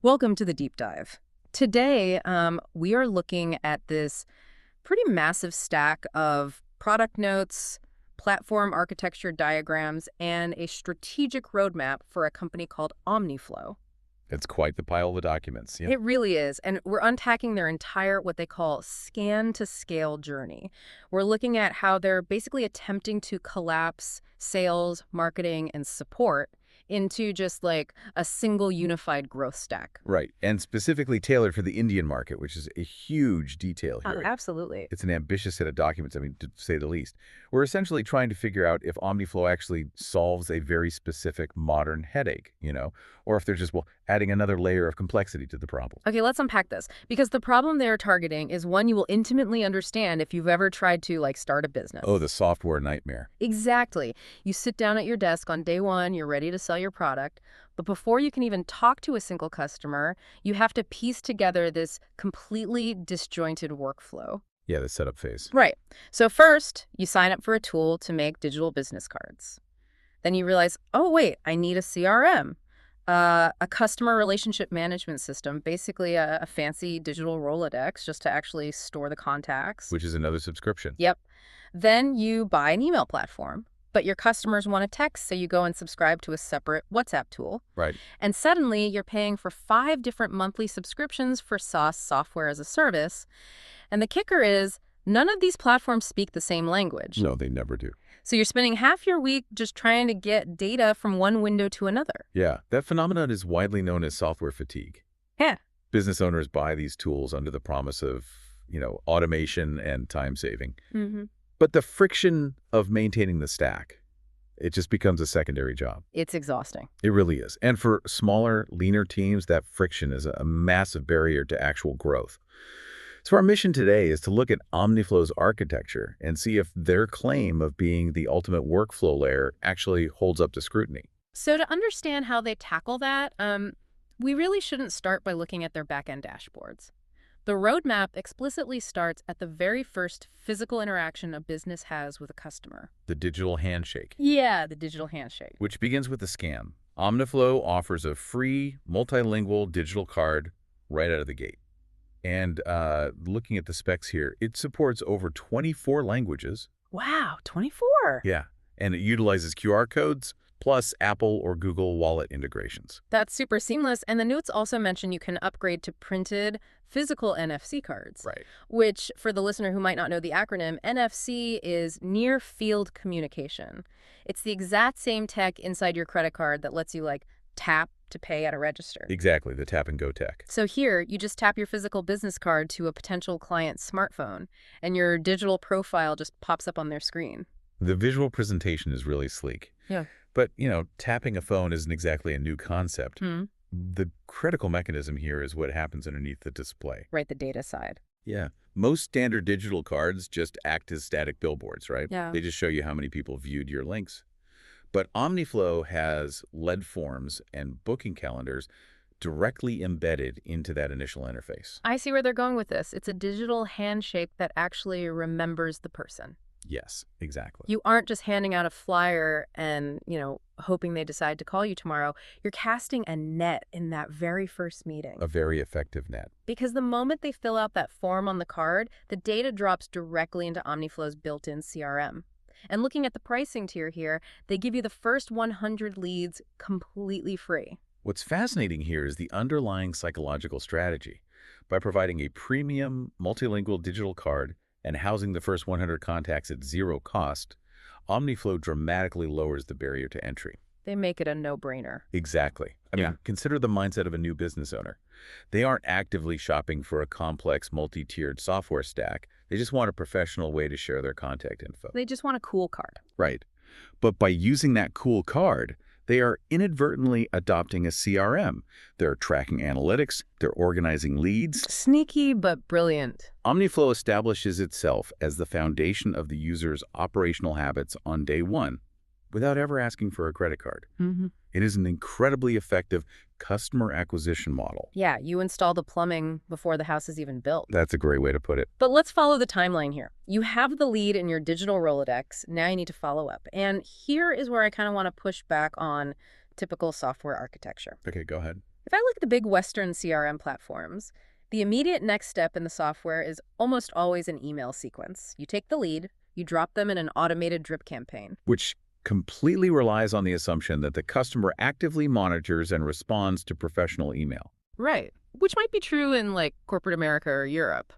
Welcome to the deep dive. Today, we are looking at this pretty massive stack of product notes, platform architecture diagrams, and a strategic roadmap for a company called OmniFlow. It's quite the pile of documents. Yeah. It really is, and we're unpacking their entire what they call scan-to-scale journey. We're looking at how they're basically attempting to collapse sales, marketing, and support into just like a single unified growth stack. Right. And specifically tailored for the Indian market, which is a huge detail here. Absolutely. It's an ambitious set of documents, I mean, to say the least. We're essentially trying to figure out if OmniFlow actually solves a very specific modern headache, or if they're just, adding another layer of complexity to the problem. Okay, let's unpack this, because the problem they're targeting is one you will intimately understand if you've ever tried to, start a business. Oh, the software nightmare. Exactly. You sit down at your desk on day one, you're ready to sell your product, but before you can even talk to a single customer, you have to piece together this completely disjointed workflow. Yeah, the setup phase. Right. So first, you sign up for a tool to make digital business cards. Then you realize, oh, wait, I need a CRM. A customer relationship management system, basically a fancy digital Rolodex just to actually store the contacts. Which is another subscription. Yep. Then you buy an email platform, but your customers want a text, so you go and subscribe to a separate WhatsApp tool. Right. And suddenly you're paying for 5 different monthly subscriptions for SaaS, software as a service. And the kicker is, none of these platforms speak the same language. No, they never do. So you're spending half your week just trying to get data from one window to another. Yeah, that phenomenon is widely known as software fatigue. Yeah. Business owners buy these tools under the promise of, automation and time saving. Mm-hmm. But the friction of maintaining the stack, it just becomes a secondary job. It's exhausting. It really is. And for smaller, leaner teams, that friction is a massive barrier to actual growth. So our mission today is to look at OmniFlow's architecture and see if their claim of being the ultimate workflow layer actually holds up to scrutiny. So to understand how they tackle that, we really shouldn't start by looking at their back-end dashboards. The roadmap explicitly starts at the very first physical interaction a business has with a customer. The digital handshake. Yeah, the digital handshake. Which begins with a scan. OmniFlow offers a free, multilingual digital card right out of the gate. And looking at the specs here, it supports over 24 languages. Wow, 24? Yeah, and it utilizes QR codes plus Apple or Google Wallet integrations. That's super seamless. And the notes also mention you can upgrade to printed physical NFC cards. Right. Which, for the listener who might not know the acronym, NFC is Near Field Communication. It's the exact same tech inside your credit card that lets you, tap to pay at a register. Exactly, the tap-and-go tech. So here, you just tap your physical business card to a potential client's smartphone, and your digital profile just pops up on their screen. The visual presentation is really sleek. Yeah. But, tapping a phone isn't exactly a new concept. The critical mechanism here is what happens underneath the display. Right, the data side. Yeah. Most standard digital cards just act as static billboards, right? Yeah. They just show you how many people viewed your links. But OmniFlow has lead forms and booking calendars directly embedded into that initial interface. I see where they're going with this. It's a digital handshake that actually remembers the person. Yes, exactly. You aren't just handing out a flyer and, hoping they decide to call you tomorrow. You're casting a net in that very first meeting. A very effective net. Because the moment they fill out that form on the card, the data drops directly into OmniFlow's built-in CRM. And looking at the pricing tier here, they give you the first 100 leads completely free. What's fascinating here is the underlying psychological strategy. By providing a premium multilingual digital card and housing the first 100 contacts at zero cost, OmniFlow dramatically lowers the barrier to entry. They make it a no-brainer. Exactly. I mean, consider the mindset of a new business owner. They aren't actively shopping for a complex multi-tiered software stack. They just want a professional way to share their contact info. They just want a cool card. Right. But by using that cool card, they are inadvertently adopting a CRM. They're tracking analytics. They're organizing leads. Sneaky, but brilliant. OmniFlow establishes itself as the foundation of the user's operational habits on day one, without ever asking for a credit card. It is an incredibly effective customer acquisition model. Yeah, you install the plumbing before the house is even built. That's a great way to put it. But let's follow the timeline here. You have the lead in your digital Rolodex. Now you need to follow up. And here is where I kind of want to push back on typical software architecture. Okay, go ahead. If I look at the big Western CRM platforms, the immediate next step in the software is almost always an email sequence. You take the lead, you drop them in an automated drip campaign. Which completely relies on the assumption that the customer actively monitors and responds to professional email. Right. Which might be true in like corporate America or Europe.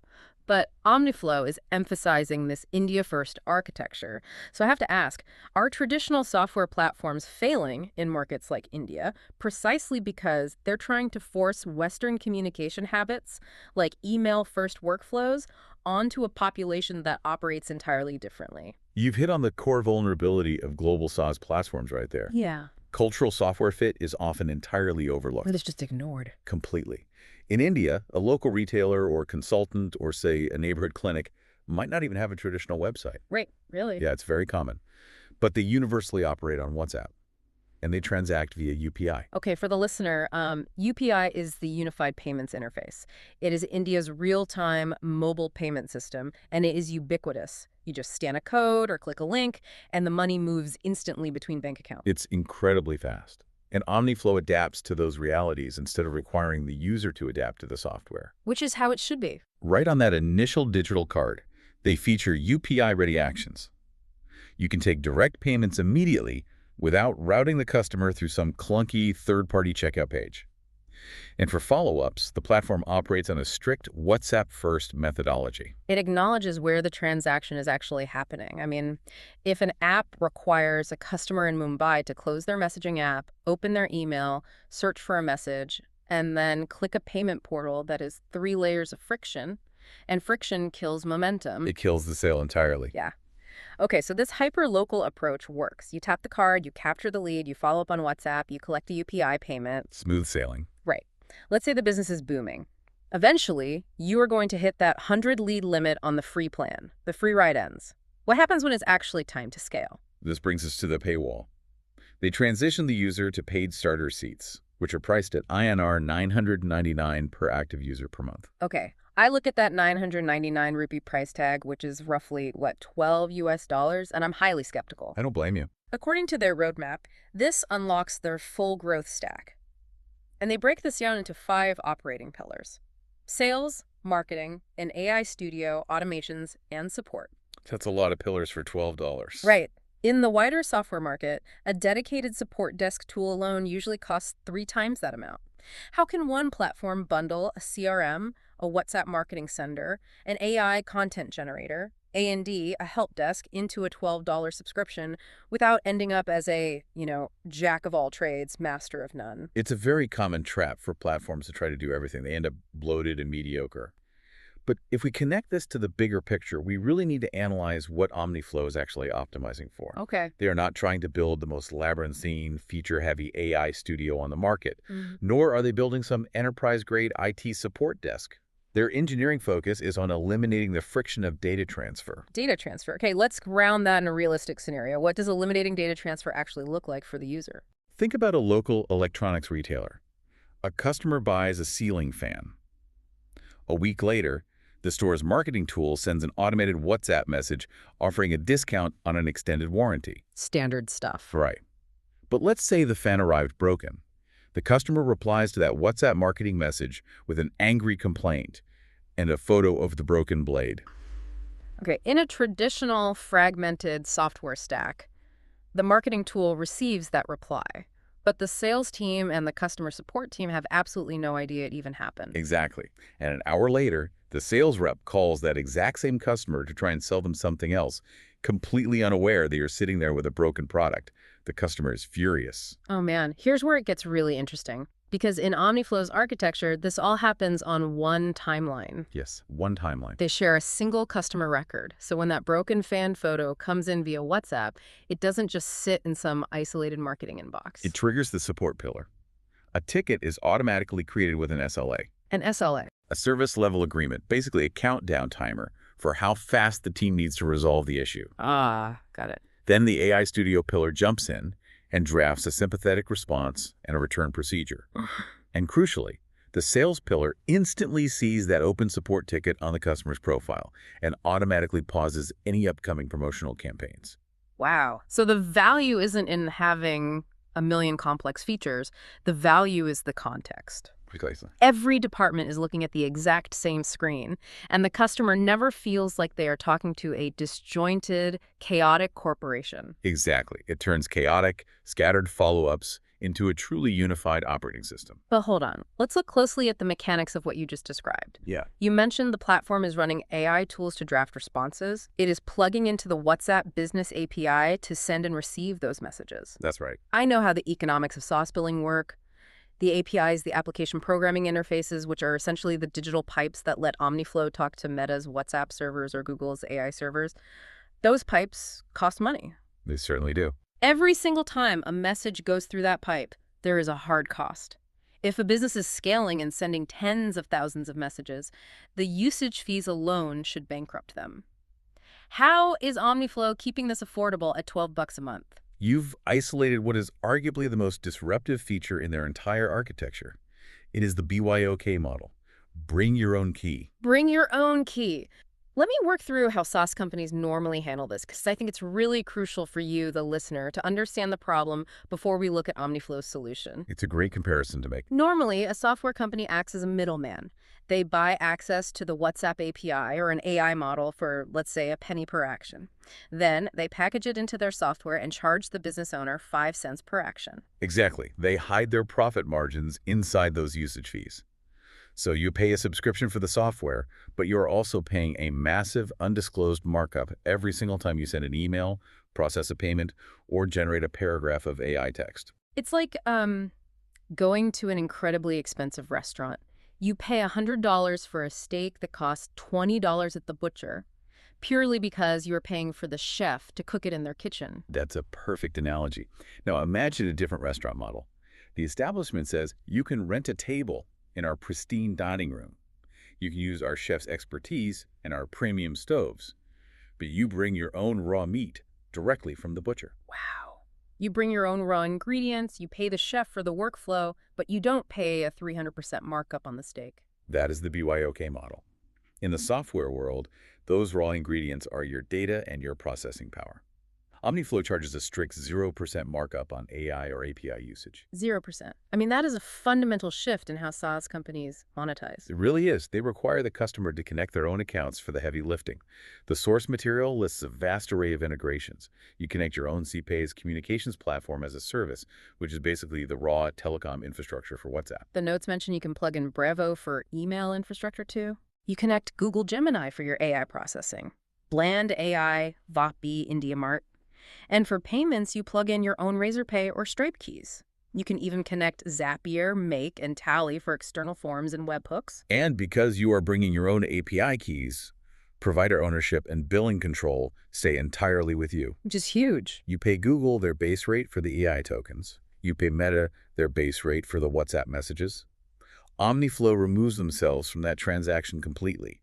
But OmniFlow is emphasizing this India-first architecture. So I have to ask, are traditional software platforms failing in markets like India precisely because they're trying to force Western communication habits, like email-first workflows, onto a population that operates entirely differently? You've hit on the core vulnerability of global SaaS platforms right there. Yeah. Cultural software fit is often entirely overlooked. Or it's just ignored. Completely. In India, a local retailer or consultant or, say, a neighborhood clinic might not even have a traditional website. Right, really? Yeah, it's very common. But they universally operate on WhatsApp, and they transact via UPI. Okay, for the listener, UPI is the Unified Payments Interface. It is India's real-time mobile payment system, and it is ubiquitous. You just scan a code or click a link, and the money moves instantly between bank accounts. It's incredibly fast. And OmniFlow adapts to those realities instead of requiring the user to adapt to the software. Which is how it should be. Right on that initial digital card, they feature UPI-ready actions. You can take direct payments immediately without routing the customer through some clunky third-party checkout page. And for follow-ups, the platform operates on a strict WhatsApp-first methodology. It acknowledges where the transaction is actually happening. I mean, if an app requires a customer in Mumbai to close their messaging app, open their email, search for a message, and then click a payment portal that is 3 layers of friction, and friction kills momentum. It kills the sale entirely. Yeah. Okay, so this hyper-local approach works. You tap the card, you capture the lead, you follow up on WhatsApp, you collect a UPI payment. Smooth sailing. Right. Let's say the business is booming. Eventually, you are going to hit that 100 lead limit on the free plan. The free ride ends. What happens when it's actually time to scale? This brings us to the paywall. They transition the user to paid starter seats, which are priced at INR 999 per active user per month. Okay, I look at that 999 rupee price tag, which is roughly, what, $12 US, and I'm highly skeptical. I don't blame you. According to their roadmap, this unlocks their full growth stack. And they break this down into 5 operating pillars: sales, marketing, an AI studio, automations, and support. That's a lot of pillars for $12. Right. In the wider software market, a dedicated support desk tool alone usually costs 3 times that amount. How can one platform bundle a CRM, a WhatsApp marketing sender, an AI content generator, A&D, a help desk, into a $12 subscription without ending up as a, jack of all trades, master of none? It's a very common trap for platforms to try to do everything. They end up bloated and mediocre. But if we connect this to the bigger picture, we really need to analyze what OmniFlow is actually optimizing for. Okay. They are not trying to build the most labyrinthine, feature-heavy AI studio on the market, nor are they building some enterprise-grade IT support desk. Their engineering focus is on eliminating the friction of data transfer. Data transfer. Okay, let's ground that in a realistic scenario. What does eliminating data transfer actually look like for the user? Think about a local electronics retailer. A customer buys a ceiling fan. A week later, the store's marketing tool sends an automated WhatsApp message offering a discount on an extended warranty. Standard stuff. Right. But let's say the fan arrived broken. The customer replies to that WhatsApp marketing message with an angry complaint and a photo of the broken blade. Okay, in a traditional fragmented software stack, the marketing tool receives that reply, but the sales team and the customer support team have absolutely no idea it even happened. Exactly. And an hour later, the sales rep calls that exact same customer to try and sell them something else, completely unaware that you're sitting there with a broken product. The customer is furious. Oh man, here's where it gets really interesting. Because in OmniFlow's architecture, this all happens on one timeline. Yes, one timeline. They share a single customer record. So when that broken fan photo comes in via WhatsApp, it doesn't just sit in some isolated marketing inbox. It triggers the support pillar. A ticket is automatically created with an SLA. An SLA. A service level agreement, basically a countdown timer for how fast the team needs to resolve the issue. Ah, got it. Then the AI Studio pillar jumps in and drafts a sympathetic response and a return procedure. And crucially, the sales pillar instantly sees that open support ticket on the customer's profile and automatically pauses any upcoming promotional campaigns. Wow. So the value isn't in having a million complex features. The value is the context. Precisely. Every department is looking at the exact same screen, and the customer never feels like they are talking to a disjointed, chaotic corporation. Exactly. It turns chaotic, scattered follow-ups into a truly unified operating system. But hold on, let's look closely at the mechanics of what you just described. Yeah, You mentioned the platform is running AI tools to draft responses. It is plugging into the WhatsApp Business API to send and receive those messages. that's right. I know how the economics of SaaS billing work. The APIs, the application programming interfaces, which are essentially the digital pipes that let OmniFlow talk to Meta's WhatsApp servers or Google's AI servers, those pipes cost money. They certainly do. Every single time a message goes through that pipe, there is a hard cost. If a business is scaling and sending tens of thousands of messages, the usage fees alone should bankrupt them. How is OmniFlow keeping this affordable at $12 a month? You've isolated what is arguably the most disruptive feature in their entire architecture. It is the BYOK model. Bring your own key. Bring your own key. Let me work through how SaaS companies normally handle this, because I think it's really crucial for you, the listener, to understand the problem before we look at OmniFlow's solution. It's a great comparison to make. Normally, a software company acts as a middleman. They buy access to the WhatsApp API or an AI model for, let's say, a penny per action. Then they package it into their software and charge the business owner 5 cents per action. Exactly. They hide their profit margins inside those usage fees. So you pay a subscription for the software, but you're also paying a massive undisclosed markup every single time you send an email, process a payment, or generate a paragraph of AI text. It's like going to an incredibly expensive restaurant. You pay $100 for a steak that costs $20 at the butcher, purely because you're paying for the chef to cook it in their kitchen. That's a perfect analogy. Now imagine a different restaurant model. The establishment says you can rent a table in our pristine dining room. You can use our chef's expertise and our premium stoves, but you bring your own raw meat directly from the butcher. Wow. You bring your own raw ingredients, you pay the chef for the workflow, but you don't pay a 300% markup on the steak. That is the BYOK model. In the software world, those raw ingredients are your data and your processing power. OmniFlow charges a strict 0% markup on AI or API usage. 0%. I mean, that is a fundamental shift in how SaaS companies monetize. It really is. They require the customer to connect their own accounts for the heavy lifting. The source material lists a vast array of integrations. You connect your own CPA's communications platform as a service, which is basically the raw telecom infrastructure for WhatsApp. The notes mention you can plug in Brevo for email infrastructure too. You connect Google Gemini for your AI processing, Bland AI, VOP, IndiaMart. And for payments, you plug in your own Razorpay or Stripe keys. You can even connect Zapier, Make, and Tally for external forms and webhooks. And because you are bringing your own API keys, provider ownership and billing control stay entirely with you. Which is huge. You pay Google their base rate for the AI tokens. You pay Meta their base rate for the WhatsApp messages. OmniFlow removes themselves from that transaction completely.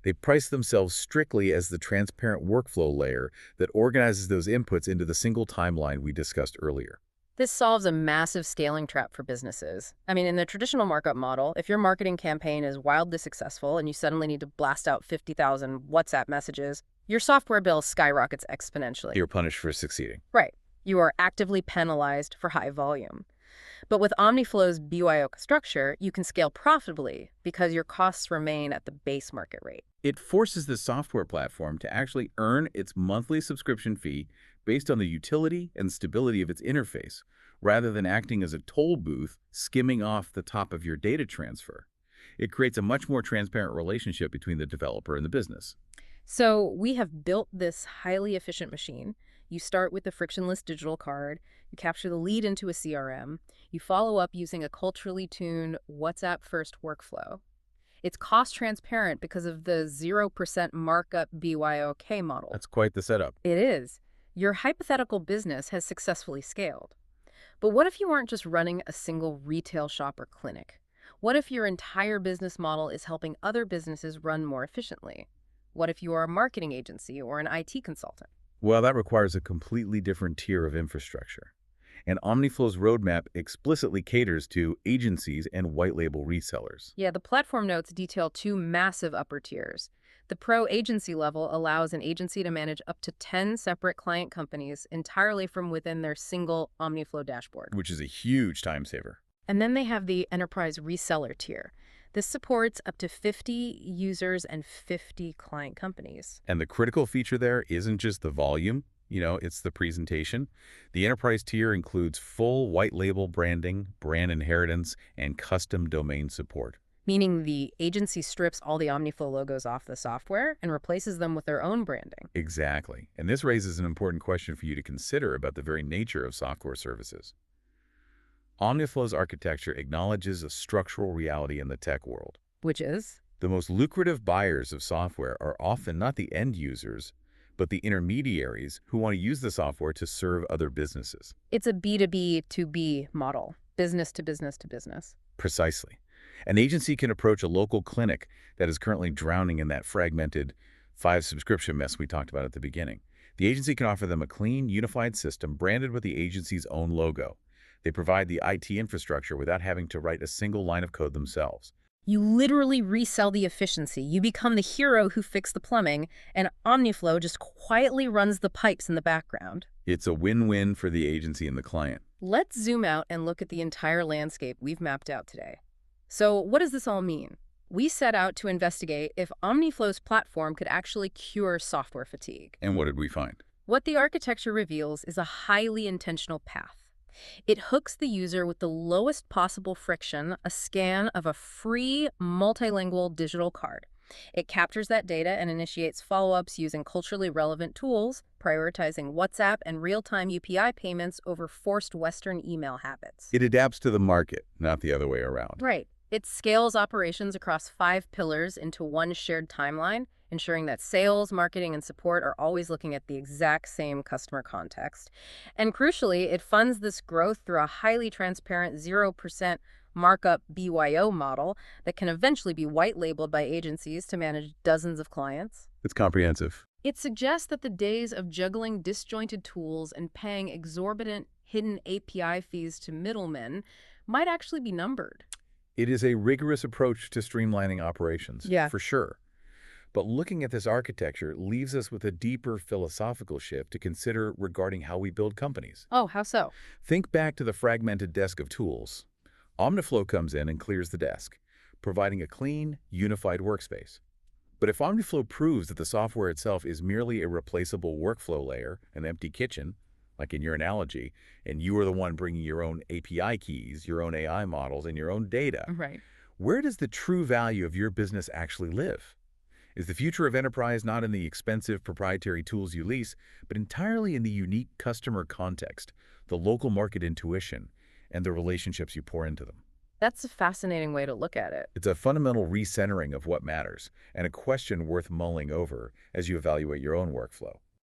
They price themselves strictly as the transparent workflow layer that organizes those inputs into the single timeline we discussed earlier. This solves a massive scaling trap for businesses. I mean, in the traditional markup model, if your marketing campaign is wildly successful and you suddenly need to blast out 50,000 WhatsApp messages, your software bill skyrockets exponentially. You're punished for succeeding. Right. You are actively penalized for high volume. But with OmniFlow's BYOK structure, you can scale profitably because your costs remain at the base market rate. It forces the software platform to actually earn its monthly subscription fee based on the utility and stability of its interface, rather than acting as a toll booth skimming off the top of your data transfer. It creates a much more transparent relationship between the developer and the business. So we have built this highly efficient machine. You start with the frictionless digital card, you capture the lead into a CRM, you follow up using a culturally tuned WhatsApp-first workflow. It's cost transparent because of the 0% markup BYOK model. That's quite the setup. It is. Your hypothetical business has successfully scaled. But what if you aren't just running a single retail shop or clinic? What if your entire business model is helping other businesses run more efficiently? What if you are a marketing agency or an IT consultant? Well, that requires a completely different tier of infrastructure. And OmniFlow's roadmap explicitly caters to agencies and white label resellers. Yeah, the platform notes detail two massive upper tiers. The pro agency level allows an agency to manage up to 10 separate client companies entirely from within their single OmniFlow dashboard. Which is a huge time saver. And then they have the enterprise reseller tier. This supports up to 50 users and 50 client companies. And the critical feature there isn't just the volume, it's the presentation. The enterprise tier includes full white label branding, brand inheritance, and custom domain support. Meaning the agency strips all the OmniFlow logos off the software and replaces them with their own branding. Exactly. And this raises an important question for you to consider about the very nature of software services. OmniFlow's architecture acknowledges a structural reality in the tech world. Which is? The most lucrative buyers of software are often not the end users, but the intermediaries who want to use the software to serve other businesses. It's a B2B to B model, business to business to business. Precisely. An agency can approach a local clinic that is currently drowning in that fragmented 5-subscription mess we talked about at the beginning. The agency can offer them a clean, unified system branded with the agency's own logo. They provide the IT infrastructure without having to write a single line of code themselves. You literally resell the efficiency. You become the hero who fixed the plumbing, and OmniFlow just quietly runs the pipes in the background. It's a win-win for the agency and the client. Let's zoom out and look at the entire landscape we've mapped out today. So what does this all mean? We set out to investigate if OmniFlow's platform could actually cure software fatigue. And what did we find? What the architecture reveals is a highly intentional path. It hooks the user with the lowest possible friction, a scan of a free multilingual digital card. It captures that data and initiates follow-ups using culturally relevant tools, prioritizing WhatsApp and real-time UPI payments over forced Western email habits. It adapts to the market, not the other way around. Right. It scales operations across 5 pillars into one shared timeline, ensuring that sales, marketing, and support are always looking at the exact same customer context. And crucially, it funds this growth through a highly transparent 0% markup BYO model that can eventually be white-labeled by agencies to manage dozens of clients. It's comprehensive. It suggests that the days of juggling disjointed tools and paying exorbitant hidden API fees to middlemen might actually be numbered. It is a rigorous approach to streamlining operations, Yeah. for sure. But looking at this architecture leaves us with a deeper philosophical shift to consider regarding how we build companies. Oh, how so? Think back to the fragmented desk of tools. OmniFlow comes in and clears the desk, providing a clean, unified workspace. But if OmniFlow proves that the software itself is merely a replaceable workflow layer, an empty kitchen, like in your analogy, and you are the one bringing your own API keys, your own AI models, and your own data, Right. where does the true value of your business actually live? Is the future of enterprise not in the expensive proprietary tools you lease, but entirely in the unique customer context, the local market intuition, and the relationships you pour into them? That's a fascinating way to look at it. It's a fundamental recentering of what matters, and a question worth mulling over as you evaluate your own workflow.